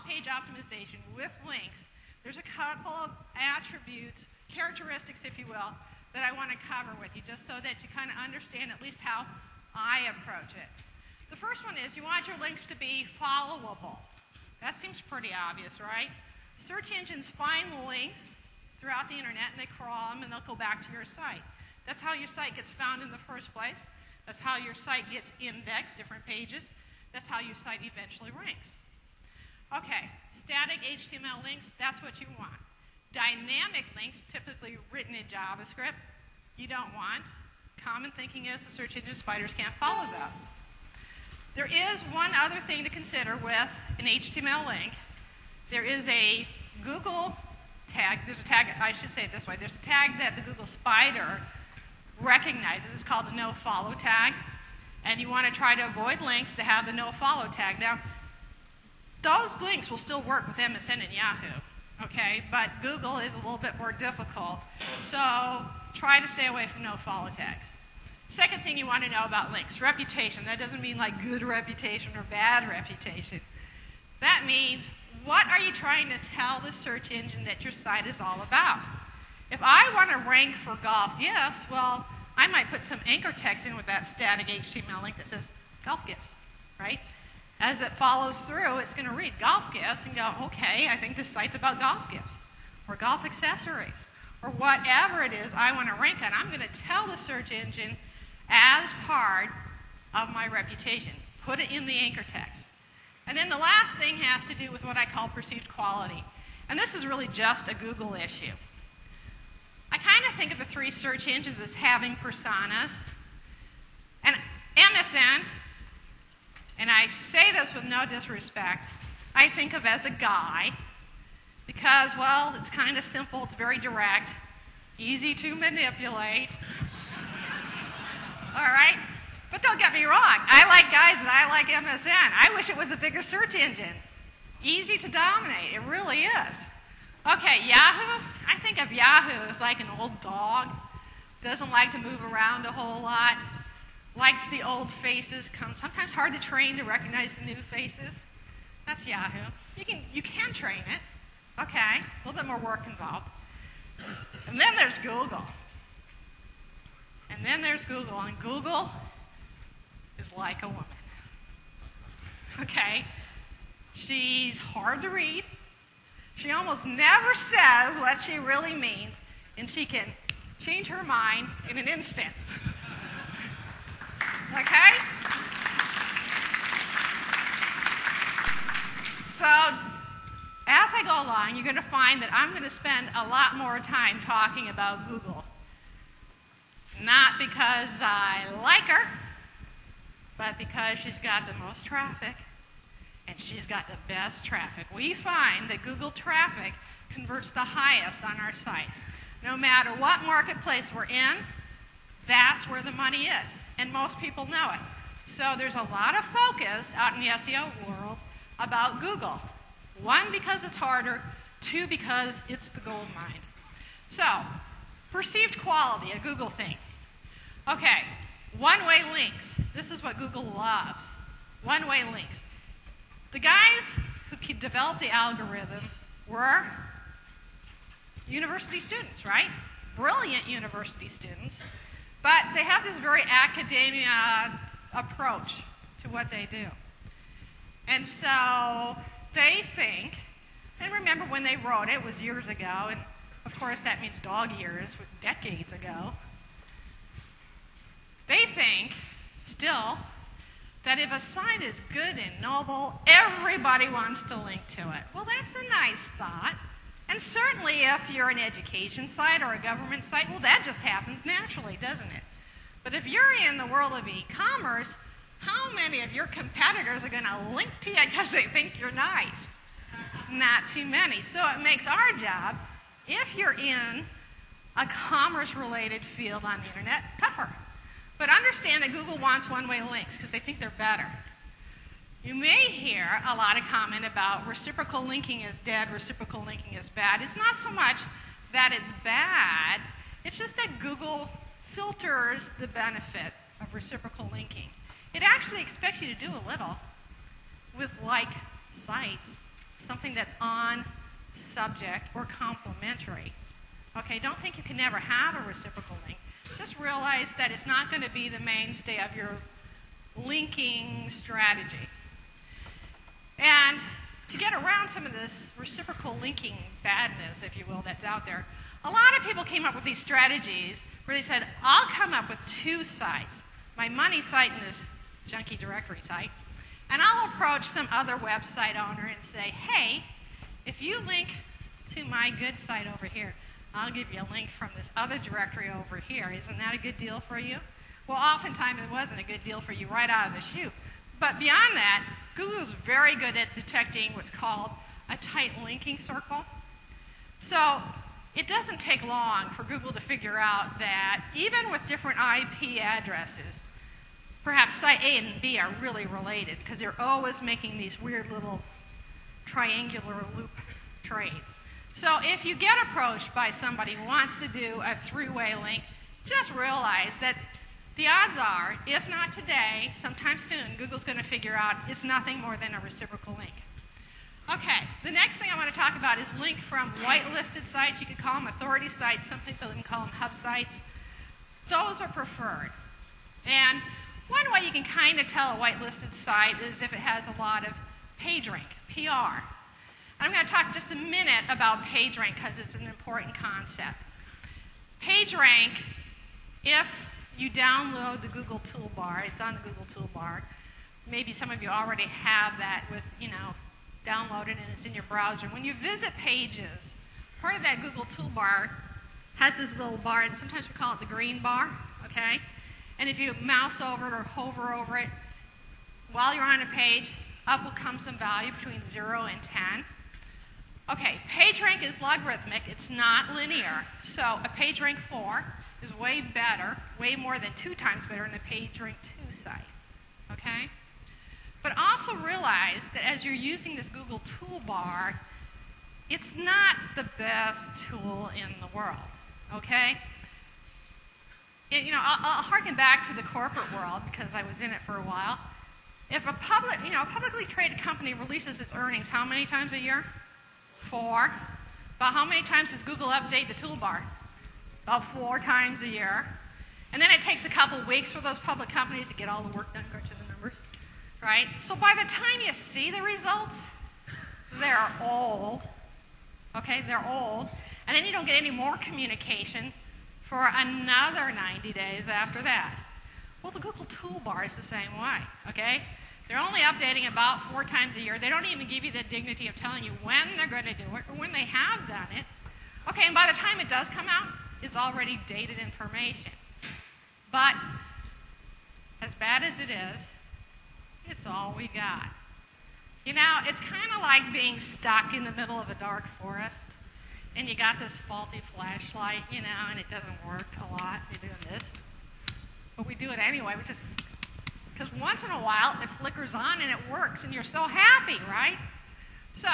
off-page optimization with links, there's a couple of attributes, characteristics, if you will, that I want to cover with you, just so that you kind of understand at least how I approach it. The first one is you want your links to be followable. That seems pretty obvious, right? Search engines find links throughout the internet, and they crawl them, and they'll go back to your site. That's how your site gets found in the first place. That's how your site gets indexed, different pages. That's how your site eventually ranks. Okay, static HTML links, that's what you want. Dynamic links, typically written in JavaScript, you don't want. Common thinking is the search engine spiders can't follow those. There is one other thing to consider with an HTML link. There is a Google tag, there's a tag, I should say it this way, there's a tag that the Google spider recognizes. It's called the nofollow tag. And you want to try to avoid links that have the nofollow tag. Now, those links will still work with MSN and Yahoo, okay? But Google is a little bit more difficult. So try to stay away from nofollow tags. Second thing you want to know about links, reputation. That doesn't mean like good reputation or bad reputation. That means, what are you trying to tell the search engine that your site is all about? If I want to rank for golf gifts, well, I might put some anchor text in with that static HTML link that says golf gifts, right? As it follows through, it's going to read golf gifts and go, okay, I think this site's about golf gifts or golf accessories or whatever it is I want to rank on. I'm going to tell the search engine as part of my reputation. Put it in the anchor text. And then the last thing has to do with what I call perceived quality. And this is really just a Google issue. I kind of think of the three search engines as having personas. And MSN, and I say this with no disrespect, I think of as a guy because, well, it's kind of simple, it's very direct, easy to manipulate. All right? But don't get me wrong, I like guys and I like MSN. I wish it was a bigger search engine. Easy to dominate, it really is. Okay, Yahoo, I think of Yahoo as like an old dog. Doesn't like to move around a whole lot. Likes the old faces. Sometimes hard to train to recognize the new faces. That's Yahoo. You can train it. Okay, a little bit more work involved. And then there's Google. And then there's Google. And Google is like a woman. Okay? She's hard to read. She almost never says what she really means, and she can change her mind in an instant. Okay? So, as I go along, you're going to find that I'm going to spend a lot more time talking about Google. Not because I like her, but because she's got the most traffic. And she's got the best traffic. We find that Google traffic converts the highest on our sites. No matter what marketplace we're in, that's where the money is. And most people know it. So there's a lot of focus out in the SEO world about Google. One, because it's harder. Two, because it's the gold mine. So, perceived quality, a Google thing. Okay, one-way links. This is what Google loves. One-way links. The guys who developed the algorithm were university students, right? Brilliant university students. But they have this very academia approach to what they do. And so they think, and remember when they wrote it, it was years ago, and of course that means dog years, decades ago. They think, still, that if a site is good and noble, everybody wants to link to it. Well, that's a nice thought. And certainly if you're an education site or a government site, well, that just happens naturally, doesn't it? But if you're in the world of e-commerce, how many of your competitors are going to link to you because they think you're nice? Not too many. So it makes our job, if you're in a commerce-related field on the internet, tougher. But understand that Google wants one-way links because they think they're better. You may hear a lot of comment about reciprocal linking is dead, reciprocal linking is bad. It's not so much that it's bad, it's just that Google filters the benefit of reciprocal linking. It actually expects you to do a little with like sites something that's on subject or complementary. Okay, don't think you can never have a reciprocal link. Just realize that it's not going to be the mainstay of your linking strategy. And to get around some of this reciprocal linking badness, if you will, that's out there, a lot of people came up with these strategies where they said, I'll come up with 2 sites, my money site and this junky directory site, and I'll approach some other website owner and say, hey, if you link to my good site over here, I'll give you a link from this other directory over here. Isn't that a good deal for you? Well, oftentimes it wasn't a good deal for you right out of the chute. But beyond that, Google's very good at detecting what's called a tight linking circle. So it doesn't take long for Google to figure out that even with different IP addresses, perhaps site A and B are really related because they're always making these weird little triangular loop trades. So if you get approached by somebody who wants to do a 3-way link, just realize that the odds are, if not today, sometime soon, Google's going to figure out it's nothing more than a reciprocal link. Okay, the next thing I want to talk about is link from whitelisted sites. You could call them authority sites. Some people even call them hub sites. Those are preferred. And one way you can kind of tell a whitelisted site is if it has a lot of PageRank, PR. I'm going to talk just a minute about PageRank because it's an important concept. PageRank, if you download the Google toolbar, it's on the Google toolbar. Maybe some of you already have that with, downloaded and it's in your browser. When you visit pages, part of that Google toolbar has this little bar, and sometimes we call it the green bar, okay? And if you mouse over it or hover over it, while you're on a page, up will come some value between 0 and 10. Okay, PageRank is logarithmic. It's not linear. So a PageRank 4 is way better, way more than 2 times better than a PageRank 2 site, okay? But also realize that as you're using this Google toolbar, it's not the best tool in the world, okay? I'll harken back to the corporate world because I was in it for a while. If a publicly traded company releases its earnings, how many times a year? 4. But how many times does Google update the toolbar? About 4 times a year. And then it takes a couple weeks for those public companies to get all the work done, go to the numbers, right? So by the time you see the results, they're old, okay? They're old. And then you don't get any more communication for another 90 days after that. Well, the Google toolbar is the same way, okay? They're only updating about 4 times a year. They don't even give you the dignity of telling you when they're going to do it or when they have done it. Okay, and by the time it does come out, it's already dated information. But as bad as it is, it's all we got. It's kind of like being stuck in the middle of a dark forest, and you got this faulty flashlight, and it doesn't work a lot. You're doing this. But we do it anyway, because once in a while it flickers on and it works, and you're so happy, right? So,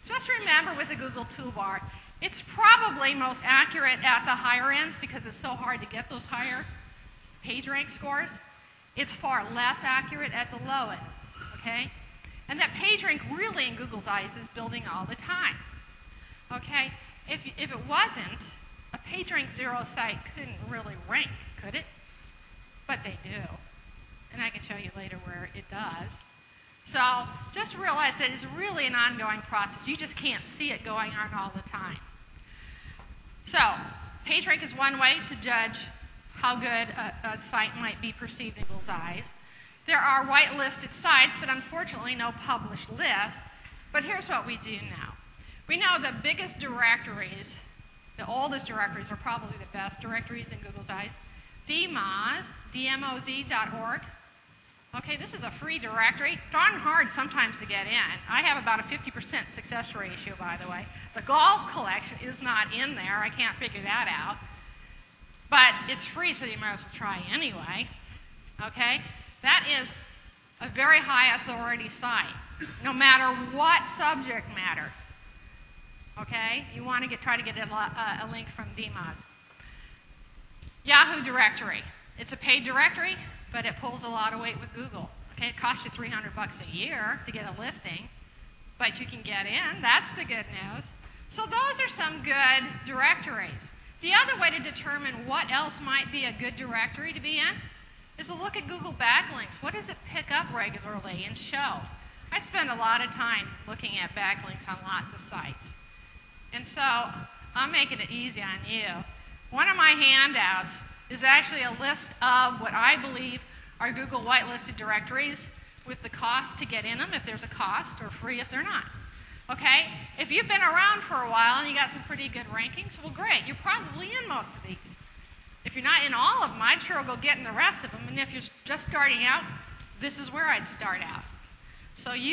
just remember with the Google toolbar, it's probably most accurate at the higher ends because it's so hard to get those higher PageRank scores. It's far less accurate at the low ends, okay? And that PageRank really, in Google's eyes, is building all the time, okay? If it wasn't, a PageRank 0 site couldn't really rank, could it? But they do. And I can show you later where it does. So just realize that it's really an ongoing process. You just can't see it going on all the time. So PageRank is one way to judge how good a site might be perceived in Google's eyes. There are whitelisted sites, but unfortunately no published list. But here's what we do now. We know the biggest directories, the oldest directories are probably the best directories in Google's eyes. DMOZ, DMOZ.org. Okay, this is a free directory. Darn hard sometimes to get in. I have about a 50% success ratio, by the way. The golf collection is not in there. I can't figure that out. But it's free, so you might as well try anyway. Okay? That is a very high authority site, no matter what subject matter. Okay? You want to try to get a link from DMOZ. Yahoo directory. It's a paid directory, but it pulls a lot of weight with Google. Okay, it costs you $300 a year to get a listing, but you can get in. That's the good news. So those are some good directories. The other way to determine what else might be a good directory to be in is to look at Google backlinks. What does it pick up regularly and show? I spend a lot of time looking at backlinks on lots of sites. And so I'm making it easy on you. One of my handouts is actually a list of what I believe are Google whitelisted directories with the cost to get in them, if there's a cost, or free if they're not. Okay? If you've been around for a while and you got some pretty good rankings, well, great. You're probably in most of these. If you're not in all of them, I'd sure go get in the rest of them. And if you're just starting out, this is where I'd start out. So you